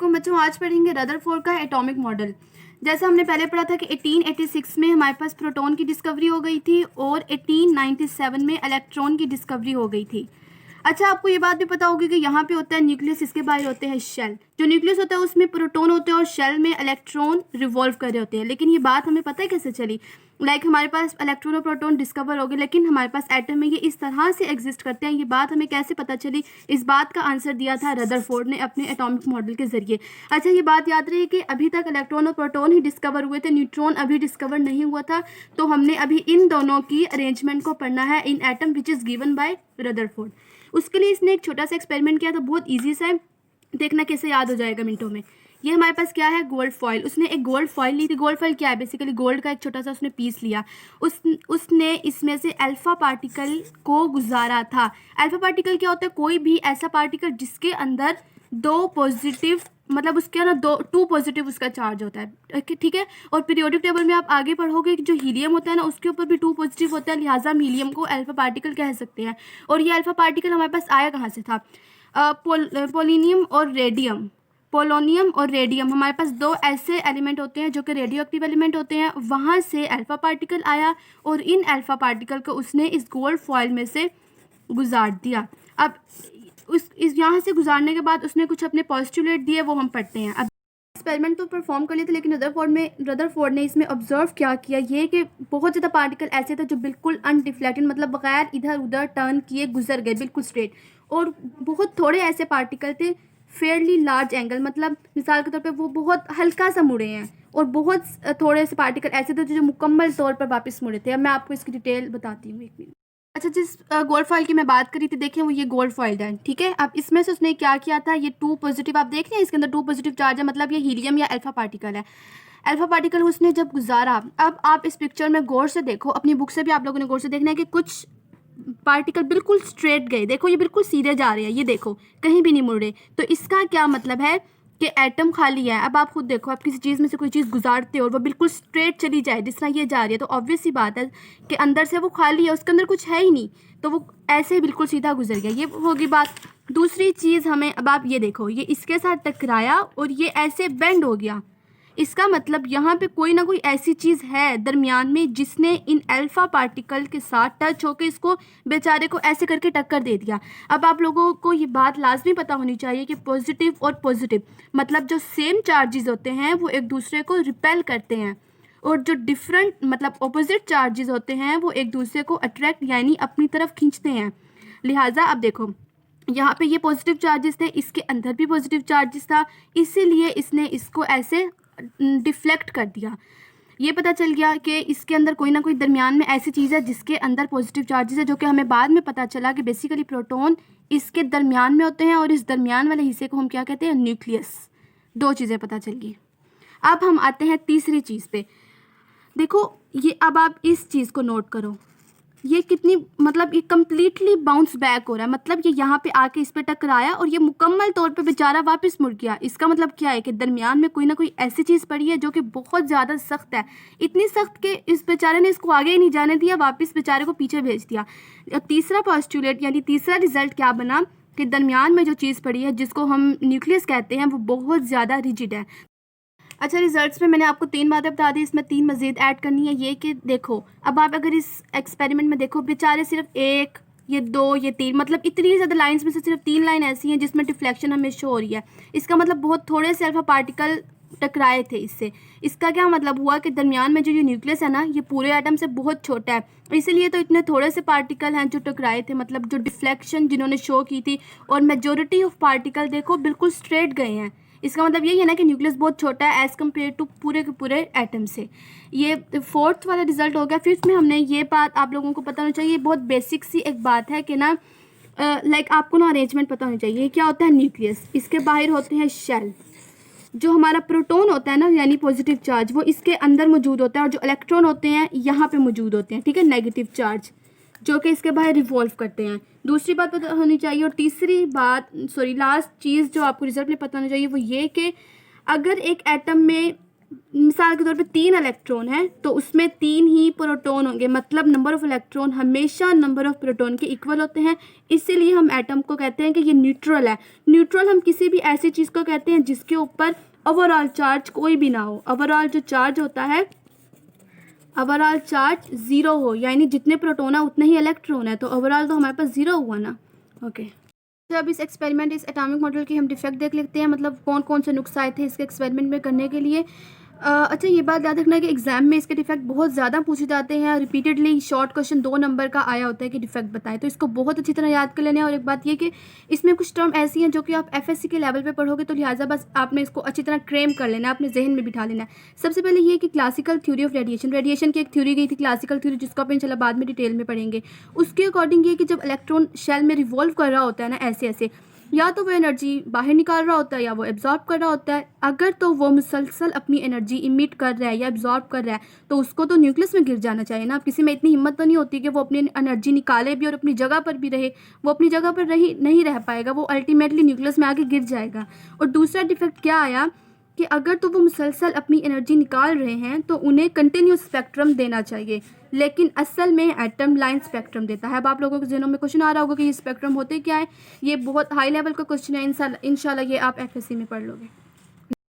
को बच्चों आज पढ़ेंगे रदरफोर्ड का एटॉमिक मॉडल। जैसा हमने पहले पढ़ा था कि 1886 में हमारे पास प्रोटॉन की डिस्कवरी हो गई थी और 1897 में इलेक्ट्रॉन की डिस्कवरी हो गई थी। अच्छा, आपको ये बात भी पता होगी कि यहाँ पे होता है न्यूक्लियस, इसके बाहर होते हैं शेल। जो न्यूक्लियस होता है उसमें प्रोटॉन होते हैं और शेल में इलेक्ट्रॉन रिवॉल्व कर रहे होते हैं। लेकिन ये बात हमें पता है कैसे चली? हमारे पास इलेक्ट्रॉन और प्रोटॉन डिस्कवर हो गए, लेकिन हमारे पास एटम में ये इस तरह से एग्जिस्ट करते हैं। ये बात हमें कैसे पता चली? इस बात का आंसर दिया था रदरफोर्ड ने अपने एटॉमिक मॉडल के जरिए। अच्छा, ये बात याद रही कि अभी तक इलेक्ट्रॉन और प्रोटॉन ही डिस्कवर हुए थे, न्यूट्रॉन अभी डिस्कवर नहीं हुआ था। तो हमने अभी इन दोनों की अरेंजमेंट को पढ़ना है in atom which is given by Rutherford. उसके लिए इसने एक छोटा सा एक्सपेरिमेंट किया था, बहुत ईजी सा है, देखना कैसे याद हो जाएगा मिनटों में। ये हमारे पास क्या है? Gold foil. उसने एक गोल्ड फॉइल ली थी। गोल्ड फॉइल क्या है? बेसिकली गोल्ड का एक छोटा सा उसने पीस लिया। उसने इसमें से अल्फा पार्टिकल को गुजारा था। अल्फा पार्टिकल क्या होता है? कोई भी ऐसा पार्टिकल जिसके अंदर दो पॉजिटिव, मतलब उसके ना टू पॉजिटिव उसका चार्ज होता है। ठीक है। और पीरियोडिक टेबल में आप आगे पढ़ोगे कि जो हीलियम होता है ना, उसके ऊपर भी टू पॉजिटिव होता है, लिहाजा हम हीलियम को अल्फा पार्टिकल कह सकते हैं। और ये अल्फा पार्टिकल हमारे पास आया कहाँ से था? पोलोनियम और रेडियम। पोलोनियम और रेडियम हमारे पास दो ऐसे एलिमेंट होते हैं जो कि रेडियो एक्टिव एलिमेंट होते हैं। वहाँ से अल्फा पार्टिकल आया और इन अल्फा पार्टिकल को उसने इस गोल्ड फॉइल में से गुजार दिया। अब इस यहाँ से गुजारने के बाद उसने कुछ अपने पॉस्टुलेट दिए, वो हम पढ़ते हैं। अब एक्सपेरिमेंट तो परफॉर्म कर लिए थे, लेकिन रदरफोर्ड ने इसमें ऑब्जर्व क्या किया, ये कि बहुत ज़्यादा पार्टिकल ऐसे थे जो बिल्कुल अनडिफ्लेक्टेड, मतलब बगैर इधर उधर टर्न किए गुजर गए, बिल्कुल स्ट्रेट। और बहुत थोड़े ऐसे पार्टिकल थे फेयरली लार्ज एंगल, मतलब मिसाल के तौर पे वो बहुत हल्का सा मुड़े हैं। और बहुत थोड़े से पार्टिकल ऐसे थे जो मुकम्मल तौर पर वापस मुड़े थे। अब मैं आपको इसकी डिटेल बताती हूँ एक मिनट। अच्छा, जिस गोल्ड फॉइल की मैं बात करी थी, देखें वो ये गोल्ड फॉइल है। ठीक है। अब इसमें से उसने क्या किया था? ये टू पॉजिटिव, आप देख रहे हैं इसके अंदर टू पॉजिटिव चार्ज है, मतलब ये हीलियम या अल्फा पार्टिकल है। अल्फा पार्टिकल उसने जब गुजारा, अब आप इस पिक्चर में गौर से देखो, अपनी बुक से भी आप लोगों ने गौर से देखना है कि कुछ पार्टिकल बिल्कुल स्ट्रेट गए। देखो ये बिल्कुल सीधे जा रहे हैं, ये देखो कहीं भी नहीं मुड़ रहे। तो इसका क्या मतलब है कि एटम खाली है। अब आप खुद देखो, आप किसी चीज़ में से कोई चीज़ गुजारते हो और वो बिल्कुल स्ट्रेट चली जाए जिस तरह ये जा रही है, तो ऑब्वियस सी बात है कि अंदर से वो खाली है, उसके अंदर कुछ है ही नहीं, तो वो ऐसे ही बिल्कुल सीधा गुजर गया। ये होगी बात। दूसरी चीज़ हमें, अब आप ये देखो, ये इसके साथ टकराया और ये ऐसे बेंड हो गया। इसका मतलब यहाँ पे कोई ना कोई ऐसी चीज़ है दरमियान में जिसने इन अल्फा पार्टिकल के साथ टच होकर इसको बेचारे को ऐसे करके टक्कर दे दिया। अब आप लोगों को ये बात लाजमी पता होनी चाहिए कि पॉजिटिव और पॉजिटिव, मतलब जो सेम चार्जेस होते हैं वो एक दूसरे को रिपेल करते हैं, और जो डिफरेंट मतलब ऑपोजिट चार्जेस होते हैं वो एक दूसरे को अट्रैक्ट यानी अपनी तरफ खींचते हैं। लिहाजा अब देखो, यहाँ पे ये पॉजिटिव चार्जेस थे, इसके अंदर भी पॉजिटिव चार्जेस था, इसीलिए इसने इसको ऐसे डिफ्लेक्ट कर दिया। ये पता चल गया कि इसके अंदर कोई ना कोई दरमियान में ऐसी चीज़ है जिसके अंदर पॉजिटिव चार्जेस है, जो कि हमें बाद में पता चला कि बेसिकली प्रोटॉन इसके दरमियान में होते हैं, और इस दरमियान वाले हिस्से को हम क्या कहते हैं? न्यूक्लियस। दो चीज़ें पता चल गई। अब हम आते हैं तीसरी चीज़ पे। देखो ये, अब आप इस चीज़ को नोट करो, ये कितनी, मतलब ये कम्प्लीटली बाउंस बैक हो रहा है, मतलब ये यहाँ पे आके इस पे टकराया और ये मुकम्मल तौर पे बेचारा वापस मुड़ गया। इसका मतलब क्या है कि दरमियान में कोई ना कोई ऐसी चीज़ पड़ी है जो कि बहुत ज़्यादा सख्त है, इतनी सख्त कि इस बेचारे ने इसको आगे ही नहीं जाने दिया, वापस बेचारे को पीछे भेज दिया। और तीसरा पॉस्टुलेट यानी तीसरा रिजल्ट क्या बना कि दरमियान में जो चीज़ पड़ी है जिसको हम न्यूक्लियस कहते हैं वो बहुत ज़्यादा रिजिड है। अच्छा, रिजल्ट्स में मैंने आपको तीन बातें बता दी, इसमें तीन मज़ीद ऐड करनी है। ये कि देखो, अब आप अगर इस एक्सपेरिमेंट में देखो, बेचारे सिर्फ एक, ये दो, ये तीन, मतलब इतनी ज़्यादा लाइंस में से सिर्फ तीन लाइन ऐसी हैं जिसमें डिफ्लेक्शन हमें शो हो रही है। इसका मतलब बहुत थोड़े से अल्फा पार्टिकल टकराए थे इससे। इसका क्या मतलब हुआ कि दरमियान में जो ये न्यूक्लियस है ना, ये पूरे एटम से बहुत छोटा है, इसीलिए तो इतने थोड़े से पार्टिकल हैं जो टकराए थे, मतलब जो डिफ्लेक्शन जिन्होंने शो की थी। और मेजोरिटी ऑफ पार्टिकल देखो बिल्कुल स्ट्रेट गए हैं। इसका मतलब यही है ना कि न्यूक्लियस बहुत छोटा है एज़ कम्पेयर टू पूरे के पूरे एटम से। ये फोर्थ वाला रिजल्ट हो गया। फिफ्थ में हमने ये बात आप लोगों को पता होनी चाहिए, बहुत बेसिक सी एक बात है कि ना, लाइक आपको ना अरेंजमेंट पता होनी चाहिए। क्या होता है न्यूक्लियस? इसके बाहर होते हैं शेल। जो हमारा प्रोटॉन होता है ना, यानी पॉजिटिव चार्ज, वो इसके अंदर मौजूद होता है, और जो इलेक्ट्रॉन होते हैं यहाँ पे मौजूद होते हैं। ठीक है, नेगेटिव चार्ज, जो कि इसके बाहर रिवॉल्व करते हैं। दूसरी बात पता होनी चाहिए, और तीसरी बात, सॉरी लास्ट चीज़ जो आपको रिजल्ट में पता होनी चाहिए वो ये कि अगर एक एटम में मिसाल के तौर पे 3 इलेक्ट्रॉन है तो उसमें 3 ही प्रोटॉन होंगे, मतलब नंबर ऑफ इलेक्ट्रॉन हमेशा नंबर ऑफ प्रोटॉन के इक्वल होते हैं। इसीलिए हम एटम को कहते हैं कि ये न्यूट्रल है। न्यूट्रल हम किसी भी ऐसी चीज़ को कहते हैं जिसके ऊपर ओवरऑल चार्ज कोई भी ना हो। ओवरऑल जो चार्ज होता है, ओवरऑल चार्ज ज़ीरो हो, यानी जितने प्रोटॉन है उतने ही इलेक्ट्रॉन है, तो ओवरऑल तो हमारे पास ज़ीरो हुआ ना। ओके, जब इस एक्सपेरिमेंट, इस एटॉमिक मॉडल के हम डिफेक्ट देख लेते हैं, मतलब कौन कौन से नुक्स आए थे इसके एक्सपेरिमेंट में करने के लिए। अच्छा, ये बात याद रखना है कि एग्जाम में इसके डिफेक्ट बहुत ज़्यादा पूछे जाते हैं। रिपीटेडली शॉर्ट क्वेश्चन 2 नंबर का आया होता है कि डिफेक्ट बताएं, तो इसको बहुत अच्छी तरह याद कर लेना है। और एक बात ये कि इसमें कुछ टर्म ऐसी हैं जो कि आप एफएससी के लेवल पे पढ़ोगे, तो लिहाजा बस आपने इसको अच्छी तरह क्रेम कर लेना है, अपने जहन में बिठा लेना है। सबसे पहले ये कि classical theory of radiation, radiation की एक थ्योरी गई थी क्लासिकल थ्योरी, जिसको आप इंशाल्लाह बाद में डिटेल में पढ़ेंगे। उसके अकॉर्डिंग ये कि जब इलेक्ट्रॉन शेल में रिवॉल्व कर रहा होता है ना, ऐसे ऐसे, या तो वो एनर्जी बाहर निकाल रहा होता है या वो एब्जॉर्ब कर रहा होता है। अगर तो वो मुसलसल अपनी एनर्जी इमिट कर रहा है या एब्जॉर्ब कर रहा है, तो उसको तो न्यूक्लियस में गिर जाना चाहिए ना। अब किसी में इतनी हिम्मत तो नहीं होती कि वो अपनी एनर्जी निकाले भी और अपनी जगह पर भी रहे। वो अपनी जगह पर नहीं रह पाएगा, वो अल्टीमेटली न्यूक्लियस में आके गिर जाएगा। और दूसरा डिफेक्ट क्या आया कि अगर तो वो मुसलसल अपनी एनर्जी निकाल रहे हैं तो उन्हें कंटिन्यूस स्पेक्ट्रम देना चाहिए, लेकिन असल में एटम लाइन स्पेक्ट्रम देता है। अब आप लोगों के ज़हनों में क्वेश्चन आ रहा होगा कि ये स्पेक्ट्रम होते क्या है। ये बहुत हाई लेवल का क्वेश्चन है, इंशाल्लाह ये आप एफएससी में पढ़ लोगे।